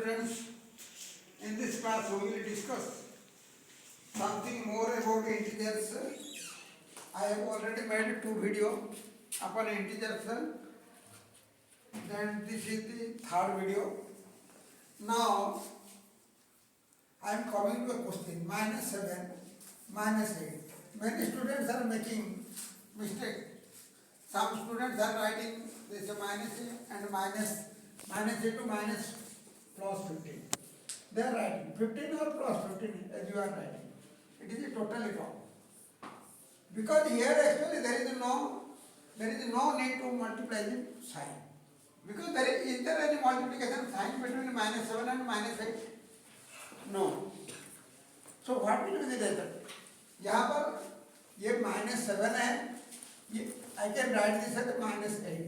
students, in this class we will discuss something more about integers. I have already made 2 videos upon integers. Then this is the third video. Now I am coming to a question. -7, -8. Many students are making mistake. Some students are writing this minus a and minus a to minus plus 15. They are writing 15 or plus 15 as you are writing. It is totally wrong. Because here actually there is no need to multiply the sign. Because is there any multiplication sign between -7 and -8? No. So what will be the result? यहाँ पर ये -7 है, ये I can write this as -8.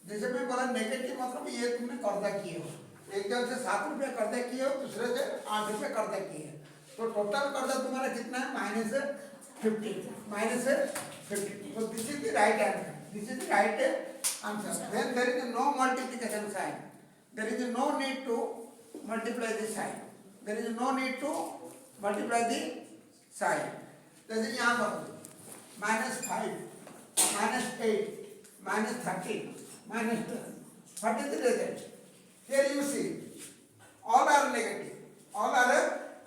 जैसे मैं बोला negative मतलब ये तुमने कर्जा किए हो, एक जन से 7 रुपया कर्जा किए हो, दूसरे से 8 रुपया कर्जा किए हैं, तो टोटल कर्जा तुम्हारा कितना है? -50. So this is the right answer. This is the right answer. When there is no multiplication sign, there is no need to multiply the sign. There is no need to multiply the sign. जैसे यहाँ पर -5, -8, -13, -12. What is the result? Here you see, all are negative. All are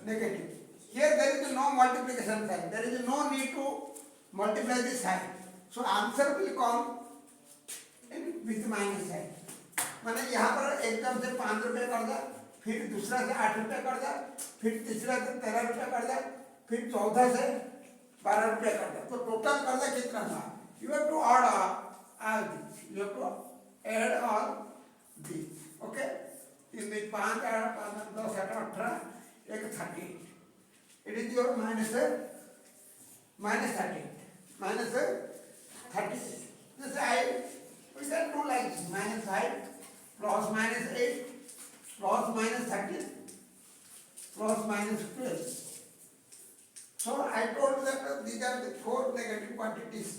negative. Here there is no multiplication sign. There is no need to multiply the sign. So answer will come with minus sign. माने यहाँ पर एकदम से 5 रुपये कर्जा, फिर दूसरा से 8 रुपये कर्जा, फिर तीसरा से 13 रुपये कर्जा, फिर चौथा से 12 रुपये कर्जा. तो टोटल कर्जा कितना था? You have to add all these. You have to add all these. Okay? In the 5, 8, 5, 10, 18, 38. It is your minus 38. Minus 38. This we can do like this. -5 plus -8 plus -13 plus -12. So I told that these are the 4 negative quantities.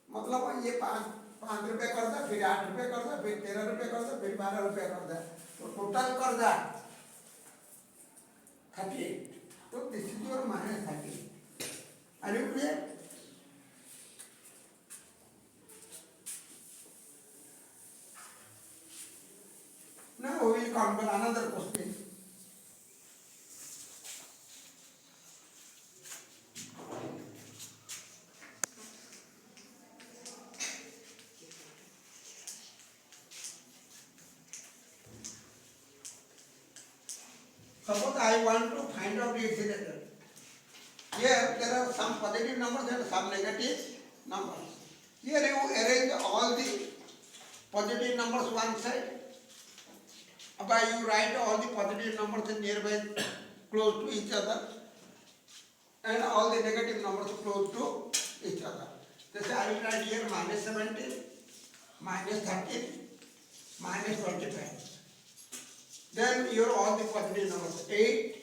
मतलब ये 5 रुपये कर्जा, फिर 8 रुपये कर्जा, फिर 13 रुपये कर्जा, फिर 12 रुपये कर्जा. तो टोटल कर्जा 38. तो this is your -38. Are you clear? Now we will come to another question. Suppose I want to find out its result. Here there are some positive numbers and some negative numbers. Here you arrange all the positive numbers one side. But you write all the positive numbers nearby close to each other and all the negative numbers close to each other. Just I will write here -17, -13, -25. Then your all the positive numbers 8,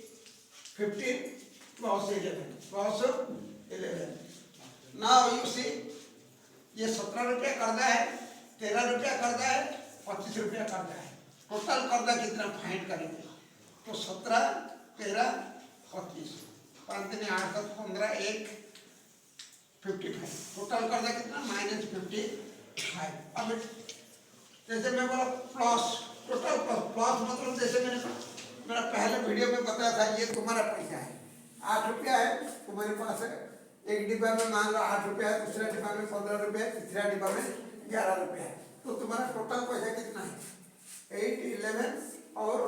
15 plus 11. Now you see ये 17 रुपया कर्जा है, 13 रुपया कर्जा है, 25 रुपया कर्जा है. टोटल कर्जा कितना फाइंड करेंगे? तो 17, 13, 25, 5 दिन 8, 7, 15, 1, 55. टोटल कर्जा कितना? -55. अब जैसे मैं बोला प्लस, टोटल प्लस मतलब जैसे मैंने मेरा पहले वीडियो में बताया था, ये तुम्हारा पैसा है, 8 रुपया है तुम्हारे पास है. एक डिब्बा में मान लो 8 रुपया है, दूसरा डिब्बा में 15 रुपया है, तीसरा डिब्बा में 11 रुपया है. तो तुम्हारा टोटल पैसा कितना है? 8, 11 और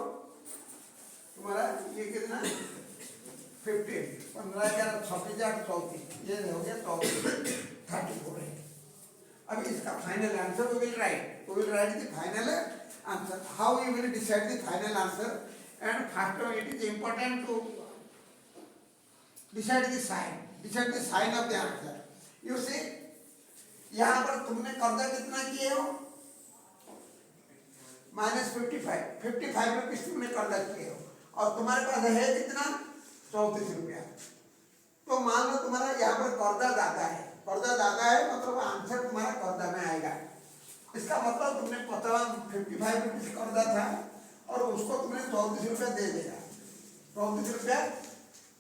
तुम्हारा ये कितना? 15, 15, 11, 26, 34. ये हो गया 34 है. अब इसका final answer we will write the final answer. How you will decide the final answer? And first of all, it is important to decide the sign of the answer. You see, यहाँ पर तुमने कर्जा कितना किए हो? -55 rupees तुमने कर्जा किए हो और तुम्हारे पास है कितना? 34 रुपया. तो मान लो तुम्हारा यहाँ पर कर्जा ज्यादा है, मतलब आंसर तुम्हारा कर्जा में आएगा. इसका मतलब तुमने 55 रुपीज कर्जा था और उसको तुमने तुमने 34 रुपया दे देगा, 34 रुपया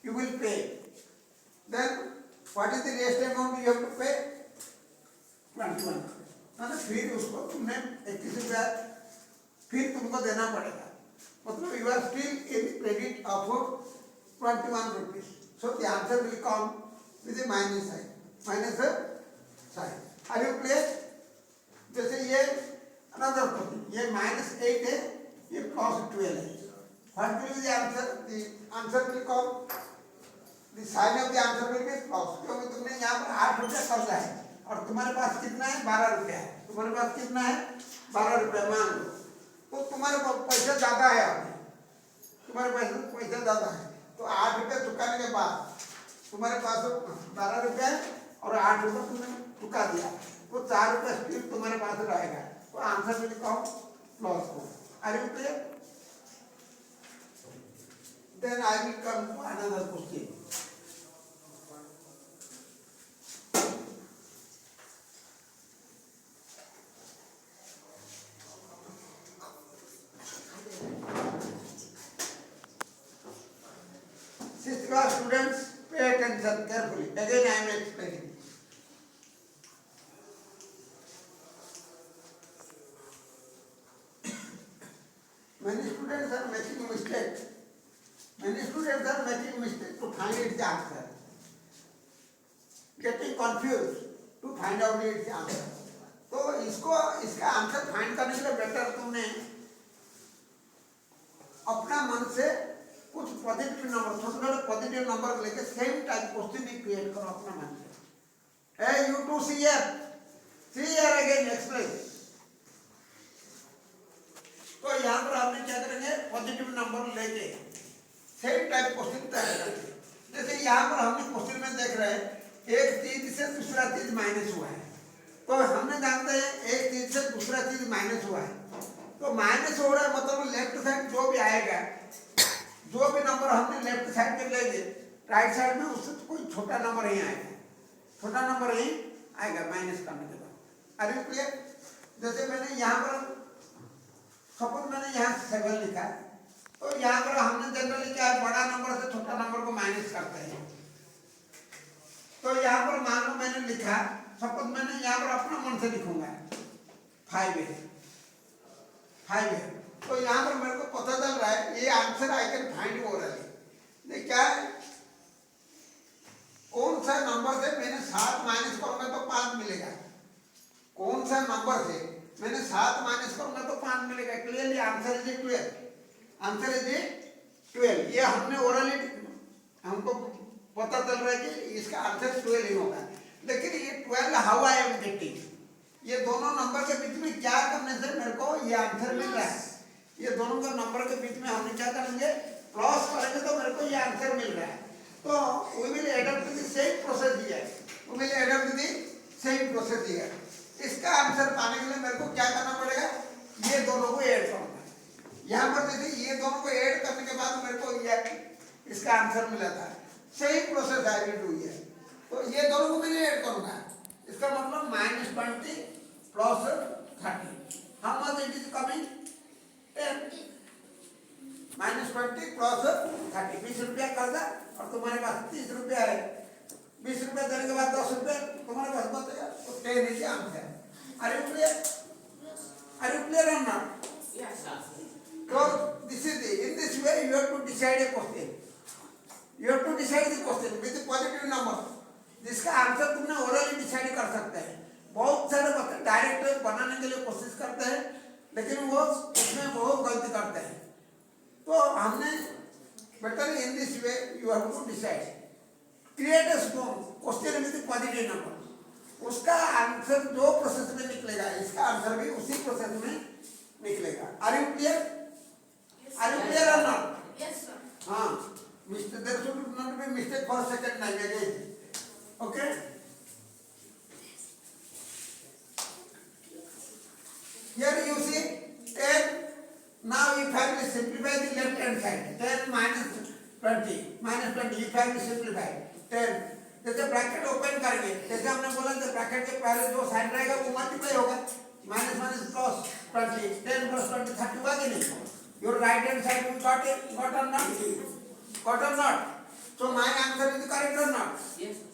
you will pay. Then what is the rest amount you have to pay? 21। मतलब फिर उसको तुमने 21 रुपया फिर तुमको देना पड़ेगा, मतलब you are still in credit of 21 rupees. So the answer will come with a minus sign, minus sign. Are you clear? जैसे ये अनदर क्वेश्चन, ये -8 है, ये +12 है। What will be the answer? The answer will come, the sign of the answer will be plus, क्योंकि तुमने यहाँ पर 8 रुपया कर्जा है और तुम्हारे पास कितना है? 12 रुपया है। तुम्हारे पास कितना है? 12 रुपया मान लो, तो तुम्हारे पास पैसा ज्यादा है, अभी तुम्हारे पास पैसा ज्यादा है, तो 8 रुपया चुकाने के बाद तुम्हारे पास 12 रुपया है और 8 रुपया तुमने चुका दिया, तो 4 रुपया स्टिल तुम्हारे पास रहेगा, तो answer will come +4। Are you clear? Then I will come to another question. Sixth class students, pay attention carefully. Again, I am explaining. Many students are making mistake. Many students are making mistake to find its answer. Getting confused to find out its answer. तो इसका answer find करने के लिए better तुमने अपना मन से कुछ पॉजिटिव नंबर, छोटे छोटे पॉजिटिव नंबर लेके सेम टाइप क्वेश्चन ही क्रिएट करो अपना मन से। Hey, you two see here again explain। तो यहाँ पर आपने क्या करेंगे? पॉजिटिव नंबर लेके सेम टाइप क्वेश्चन तैयार करेंगे। जैसे यहाँ पर हमने क्वेश्चन में देख रहे हैं एक चीज से दूसरा चीज माइनस हुआ है, तो हमने जानते हैं एक चीज से दूसरा चीज माइनस हुआ है, तो माइनस हो रहा है मतलब लेफ्ट साइड जो भी आएगा, जो भी नंबर हमने लेफ्ट साइड में लेंगे राइट साइड में उससे तो कोई छोटा नंबर ही आएगा, छोटा नंबर ही आएगा माइनस करने के बाद। Are you clear? जैसे मैंने यहाँ पर सपोज मैंने यहाँ 7 लिखा, तो यहाँ पर हमने जनरली क्या बड़ा नंबर से छोटा नंबर को माइनस करते हैं, तो यहाँ पर मान लो मैंने लिखा, सपोज मैंने यहाँ पर अपना मन से लिखूंगा 5 है, तो यहाँ पर मेरे को पता चल रहा है ये आंसर आई कैन फाइंड हो रहा है। ये क्या है? कौन सा नंबर से मैंने 7 माइनस करूंगा तो 5 मिलेगा, कौन सा नंबर से मैंने 7 माइनस करूंगा तो 5 मिलेगा। Clearly answer is 12, answer is 12। ये हमने ओरली हमको पता चल रहा है कि इसका आंसर 12 ही होगा, लेकिन ये 12 हाउ आई एम गेटिंग, ये दोनों नंबर के बीच में क्या करने से मेरे को ये आंसर मिल रहा है, ये दोनों के नंबर के बीच में हमने क्या करेंगे? प्लस करेंगे तो मेरे को ये आंसर मिल रहा है। तो we will adopt the same process here, we will adopt the same process here. इसका आंसर पाने के लिए मेरे को क्या करना पड़ेगा? ये दोनों को ऐड करूंगा। यहाँ पर देखिए ये दोनों को ऐड करने के बाद मेरे को ये इसका आंसर मिला था, same process I will do here. तो ये दोनों को मैंने ऐड करूंगा, इसका मतलब -20 plus 30, how much it is coming? 10। -20 plus 30, 20 रुपया कर्जा और तुम्हारे पास 30 रुपया है, 20 रुपया देने के बाद 10 रुपया तुम्हारे पास बचेगा, तो 10 is answer. Are you clear? Are you clear और not? Yes, sir. So this is in this way you have to decide a question, you have to decide the question with a positive number, जिसका answer तुमने orally decide कर सकते हैं। बहुत सारे बच्चे direct बनाने के लिए कोशिश करते हैं, लेकिन वो उसमें बहुत गलती करते हैं। तो हमने better in this way you have to decide, create a question with positive number, उसका आंसर जो प्रोसेस में निकलेगा इसका आंसर भी उसी प्रोसेस में निकलेगा। Are you clear? Are you clear और नॉट? Yes, sir. हाँ, mistake there should not be mistake for second time again. Okay? Here you see 10. Now if I will simplify the left hand side, 10 minus 20, if I will simplify 10, जैसे bracket open करेंगे, जैसे हमने बोला कि bracket के पहले जो side रहेगा वो मल्टीप्लाई होगा, -+ +20, 10 + 20 30 हुआ कि नहीं? Your right hand side will got or not? Got or not? So my answer is correct or not? Yes.